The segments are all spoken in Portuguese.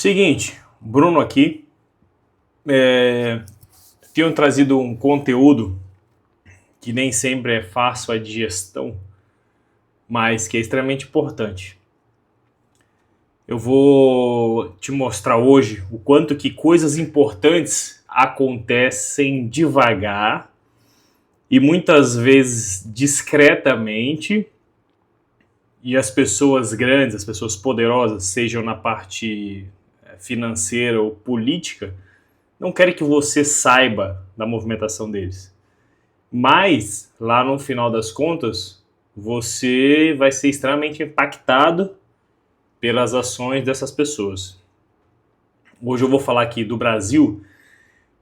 Seguinte, Bruno aqui. Tenho trazido um conteúdo que nem sempre é fácil a digestão, mas que é extremamente importante. Eu vou te mostrar hoje o quanto que coisas importantes acontecem devagar e muitas vezes discretamente, e as pessoas grandes, as pessoas poderosas, sejam na parte financeira ou política, não querem que você saiba da movimentação deles. Mas, lá no final das contas, você vai ser extremamente impactado pelas ações dessas pessoas. Hoje eu vou falar aqui do Brasil,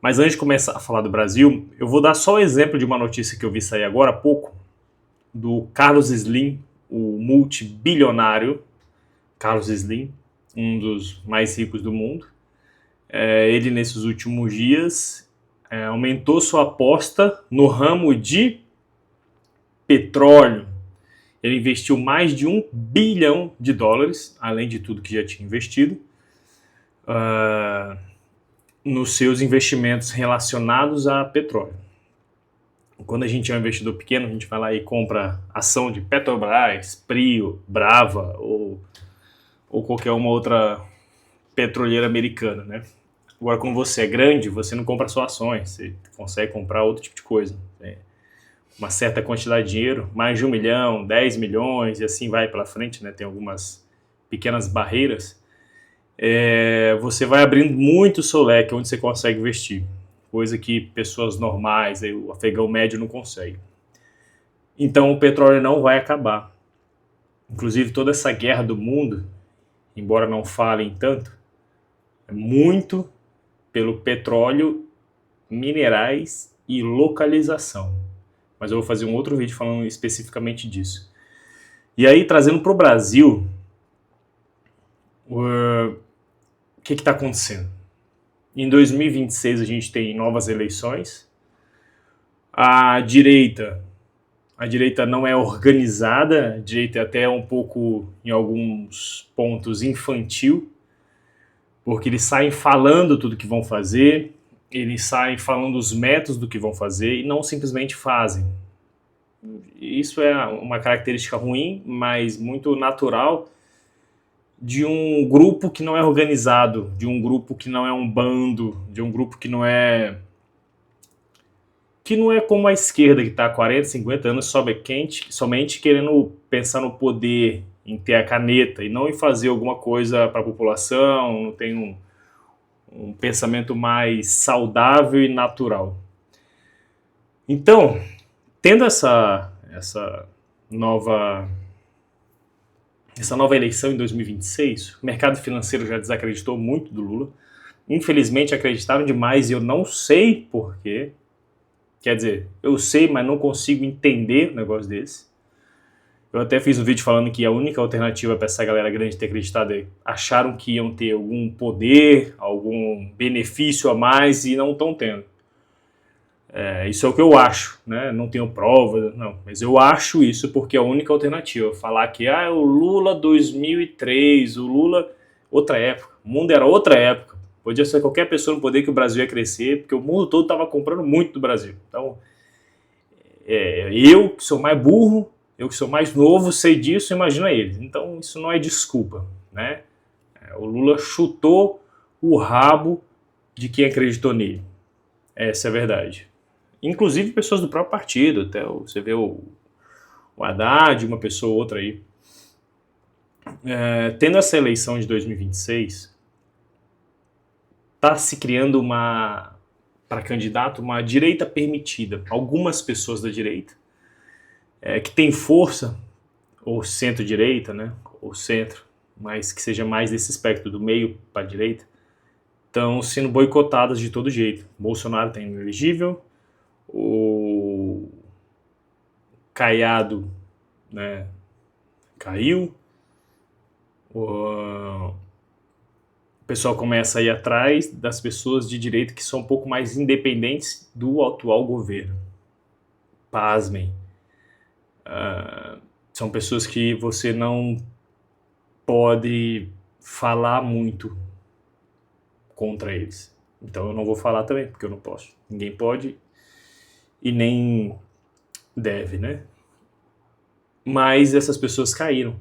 mas antes de começar a falar do Brasil, eu vou dar só o exemplo de uma notícia que eu vi sair agora há pouco, do Carlos Slim, o multibilionário Carlos Slim, um dos mais ricos do mundo. Ele, nesses últimos dias, aumentou sua aposta no ramo de petróleo. Ele investiu mais de $1 bilhão, além de tudo que já tinha investido, nos seus investimentos relacionados a petróleo. Quando a gente é um investidor pequeno, a gente vai lá e compra ação de Petrobras, Prio, Brava ou qualquer uma outra petroleira americana, né? Agora, quando você é grande, você não compra só ações, você consegue comprar outro tipo de coisa. Uma certa quantidade de dinheiro, mais de 1 milhão, 10 milhões, e assim vai pela frente, né? Tem algumas pequenas barreiras. Você vai abrindo muito o seu leque onde você consegue investir, coisa que pessoas normais, o afegão médio, não consegue. Então, o petróleo não vai acabar. Inclusive, toda essa guerra do mundo, embora não falem tanto, é muito pelo petróleo, minerais e localização. Mas eu vou fazer um outro vídeo falando especificamente disso. E aí, trazendo para o Brasil, o que está acontecendo? Em 2026 a gente tem novas eleições. A direita não é organizada, a direita é até um pouco, em alguns pontos, infantil, porque eles saem falando tudo que vão fazer, eles saem falando os métodos do que vão fazer e não simplesmente fazem. Isso é uma característica ruim, mas muito natural de um grupo que não é organizado, de um grupo que não é um bando, de um grupo que não é como a esquerda, que está há 40, 50 anos somente querendo pensar no poder, em ter a caneta e não em fazer alguma coisa para a população, não tem um pensamento mais saudável e natural. Então, tendo essa nova eleição em 2026, o mercado financeiro já desacreditou muito do Lula. Infelizmente acreditaram demais e eu não sei porquê. Quer dizer, eu sei, mas não consigo entender um negócio desse. Eu até fiz um vídeo falando que a única alternativa para essa galera grande ter acreditado é acharam que iam ter algum poder, algum benefício a mais e não estão tendo. Isso é o que eu acho, né? Não tenho prova, não, mas eu acho isso porque é a única alternativa. Falar que o Lula 2003, o Lula outra época, o mundo era outra época. Podia ser qualquer pessoa no poder que o Brasil ia crescer, porque o mundo todo estava comprando muito do Brasil. Então, eu que sou mais burro, eu que sou mais novo, sei disso, imagina eles. Então, isso não é desculpa, né? O Lula chutou o rabo de quem acreditou nele. Essa é a verdade. Inclusive pessoas do próprio partido, até você vê o Haddad, uma pessoa ou outra aí. Tendo essa eleição de 2026, está se criando para candidato uma direita permitida. Algumas pessoas da direita, que tem força, ou centro-direita, né, ou centro, mas que seja mais desse espectro do meio para a direita, estão sendo boicotadas de todo jeito. Bolsonaro está inelegível, o Caiado, né, caiu, o pessoal começa a ir atrás das pessoas de direita que são um pouco mais independentes do atual governo. Pasmem. São pessoas que você não pode falar muito, contra eles. Então eu não vou falar também, porque eu não posso. Ninguém pode e nem deve, né? Mas essas pessoas caíram.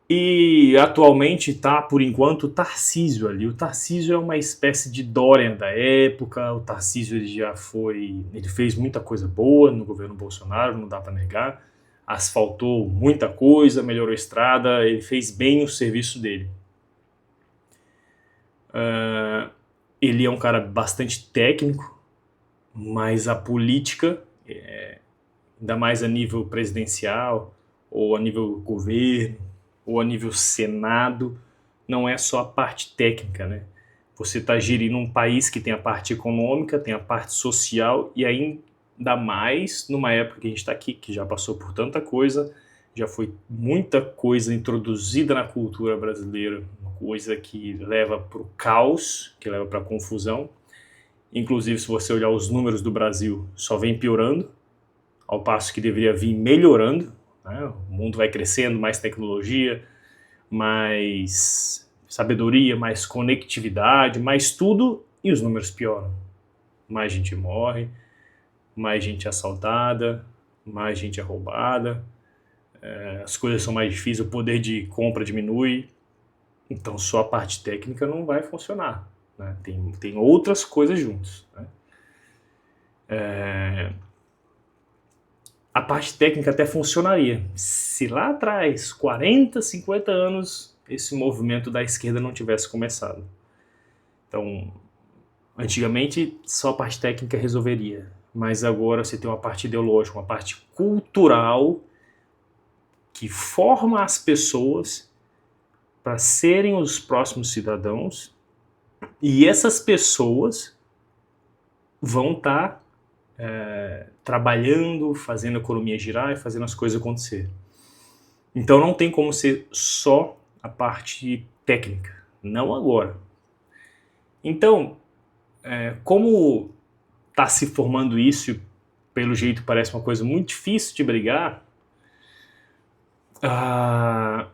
E atualmente está, por enquanto, o Tarcísio ali. O Tarcísio é uma espécie de Dória da época. O Tarcísio ele fez muita coisa boa no governo Bolsonaro, não dá para negar. Asfaltou muita coisa, melhorou a estrada, ele fez bem o serviço dele. Ele é um cara bastante técnico, mas a política, ainda mais a nível presidencial, ou a nível governo, ou a nível Senado, não é só a parte técnica, né? Você está gerindo um país que tem a parte econômica, tem a parte social, e ainda mais numa época que a gente está aqui, que já passou por tanta coisa, já foi muita coisa introduzida na cultura brasileira, uma coisa que leva para o caos, que leva para a confusão. Inclusive, se você olhar os números do Brasil, só vem piorando, ao passo que deveria vir melhorando, né? O mundo vai crescendo, mais tecnologia, mais sabedoria, mais conectividade, mais tudo, e os números pioram. Mais gente morre, mais gente é assaltada, mais gente é roubada, as coisas são mais difíceis, o poder de compra diminui, então só a parte técnica não vai funcionar, né? Tem outras coisas juntos, né? A parte técnica até funcionaria se lá atrás, 40, 50 anos, esse movimento da esquerda não tivesse começado. Então, antigamente só a parte técnica resolveria, mas agora você tem uma parte ideológica, uma parte cultural que forma as pessoas para serem os próximos cidadãos, e essas pessoas vão estar trabalhando, fazendo a economia girar e fazendo as coisas acontecer. Então não tem como ser só a parte técnica, não agora. Então, como está se formando isso, e pelo jeito parece uma coisa muito difícil de brigar, a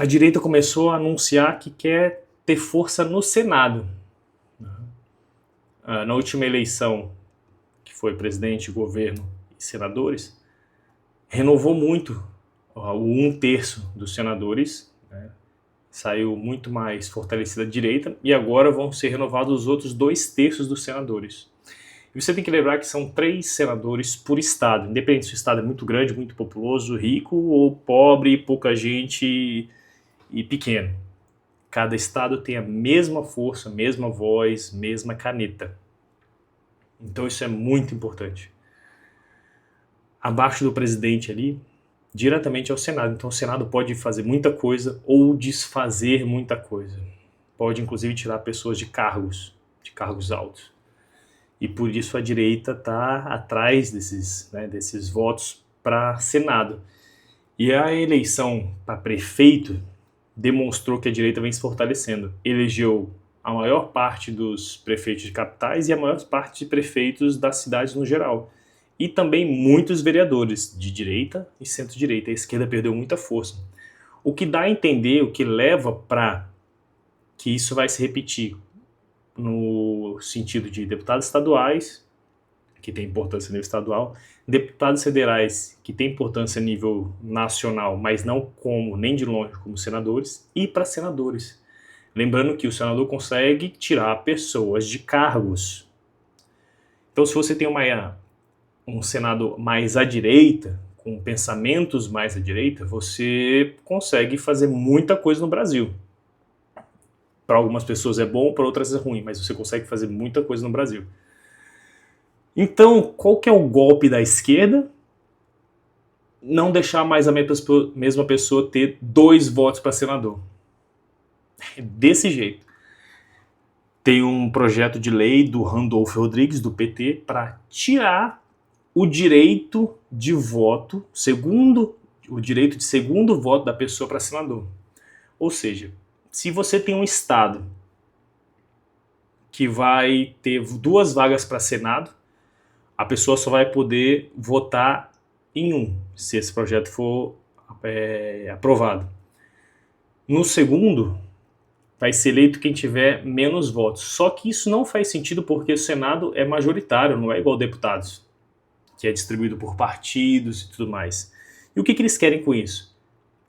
direita começou a anunciar que quer ter força no Senado. Na última eleição, que foi presidente, governo e senadores, renovou muito o 1/3 dos senadores, né? Saiu muito mais fortalecida a direita, e agora vão ser renovados os outros 2/3 dos senadores. E você tem que lembrar que são 3 senadores por estado, independente se o estado é muito grande, muito populoso, rico, ou pobre, pouca gente e pequeno. Cada estado tem a mesma força, mesma voz, mesma caneta. Então isso é muito importante. Abaixo do presidente ali, diretamente ao Senado. Então o Senado pode fazer muita coisa ou desfazer muita coisa. Pode inclusive tirar pessoas de cargos altos. E por isso a direita está atrás desses votos para Senado. E a eleição para prefeito demonstrou que a direita vem se fortalecendo. Elegeu a maior parte dos prefeitos de capitais e a maior parte de prefeitos das cidades no geral. E também muitos vereadores de direita e centro-direita. A esquerda perdeu muita força. O que dá a entender, o que leva para que isso vai se repetir no sentido de deputados estaduais, que tem importância a nível estadual, deputados federais, que tem importância a nível nacional, mas não nem de longe como senadores, e para senadores. Lembrando que o senador consegue tirar pessoas de cargos. Então, se você tem um Senado mais à direita, com pensamentos mais à direita, você consegue fazer muita coisa no Brasil. Para algumas pessoas é bom, para outras é ruim, mas você consegue fazer muita coisa no Brasil. Então, qual que é o golpe da esquerda? Não deixar mais a mesma pessoa ter 2 votos para senador. Desse jeito. Tem um projeto de lei do Randolfo Rodrigues, do PT, para tirar o direito de voto, o direito de segundo voto da pessoa para senador. Ou seja, se você tem um estado que vai ter 2 vagas para Senado, a pessoa só vai poder votar em um, se esse projeto for aprovado. No segundo, vai ser eleito quem tiver menos votos. Só que isso não faz sentido porque o Senado é majoritário, não é igual deputados, que é distribuído por partidos e tudo mais. E o que eles querem com isso?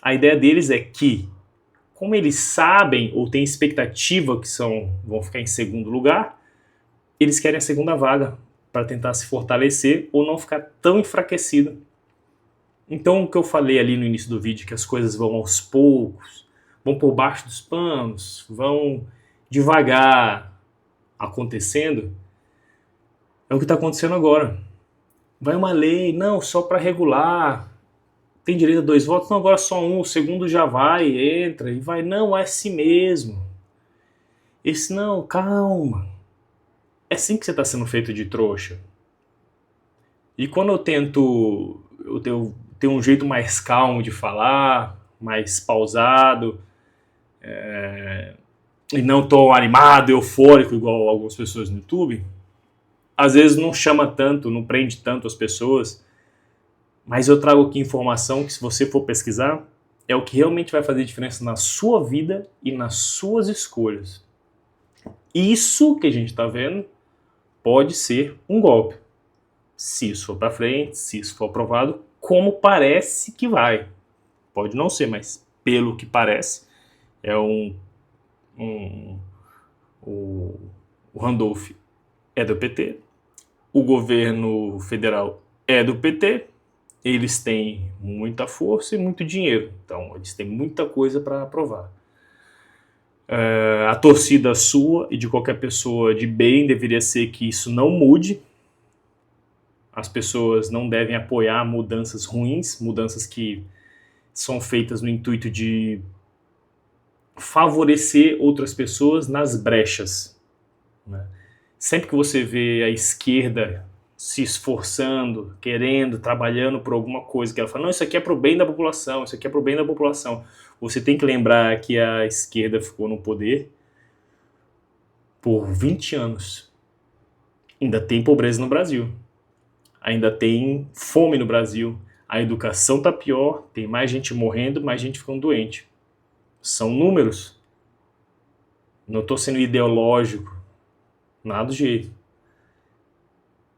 A ideia deles é que, como eles sabem ou têm expectativa que vão ficar em segundo lugar, eles querem a segunda vaga para tentar se fortalecer ou não ficar tão enfraquecido. Então, o que eu falei ali no início do vídeo, que as coisas vão aos poucos, vão por baixo dos panos, vão devagar acontecendo, é o que está acontecendo agora. Vai uma lei, não, só para regular, tem direito a 2 votos, não, agora só um, o segundo já vai, entra e vai, não, é assim mesmo. Esse não, calma. É assim que você está sendo feito de trouxa. E quando eu tento, eu tenho um jeito mais calmo de falar, mais pausado, e não tô animado, eufórico, igual algumas pessoas no YouTube, às vezes não chama tanto, não prende tanto as pessoas, mas eu trago aqui informação que, se você for pesquisar, é o que realmente vai fazer diferença na sua vida e nas suas escolhas. Isso que a gente está vendo pode ser um golpe. Se isso for para frente, se isso for aprovado, como parece que vai. Pode não ser, mas pelo que parece, é o Randolph é do PT, o governo federal é do PT, eles têm muita força e muito dinheiro, então eles têm muita coisa para aprovar. A torcida sua e de qualquer pessoa de bem deveria ser que isso não mude. As pessoas não devem apoiar mudanças ruins, mudanças que são feitas no intuito de favorecer outras pessoas nas brechas, né? Sempre que você vê a esquerda se esforçando, querendo, trabalhando por alguma coisa, que ela fala, não, isso aqui é pro bem da população, isso aqui é pro bem da população, você tem que lembrar que a esquerda ficou no poder por 20 anos. Ainda tem pobreza no Brasil. Ainda tem fome no Brasil. A educação está pior, tem mais gente morrendo, mais gente ficando doente. São números. Não estou sendo ideológico, nada do jeito.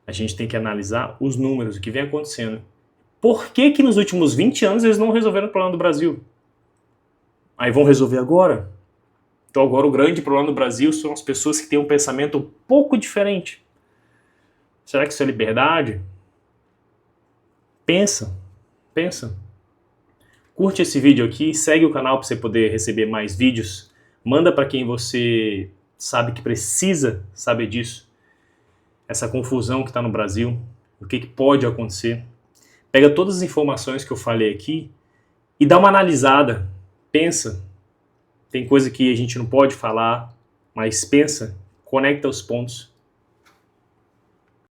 A gente tem que analisar os números, o que vem acontecendo. Por que nos últimos 20 anos eles não resolveram o problema do Brasil? Aí vão resolver agora? Então agora o grande problema do Brasil são as pessoas que têm um pensamento um pouco diferente. Será que isso é liberdade? Pensa. Curte esse vídeo aqui, segue o canal para você poder receber mais vídeos. Manda para quem você sabe que precisa saber disso. Essa confusão que está no Brasil, o que pode acontecer. Pega todas as informações que eu falei aqui e dá uma analisada. Pensa. Tem coisa que a gente não pode falar, mas pensa, conecta os pontos.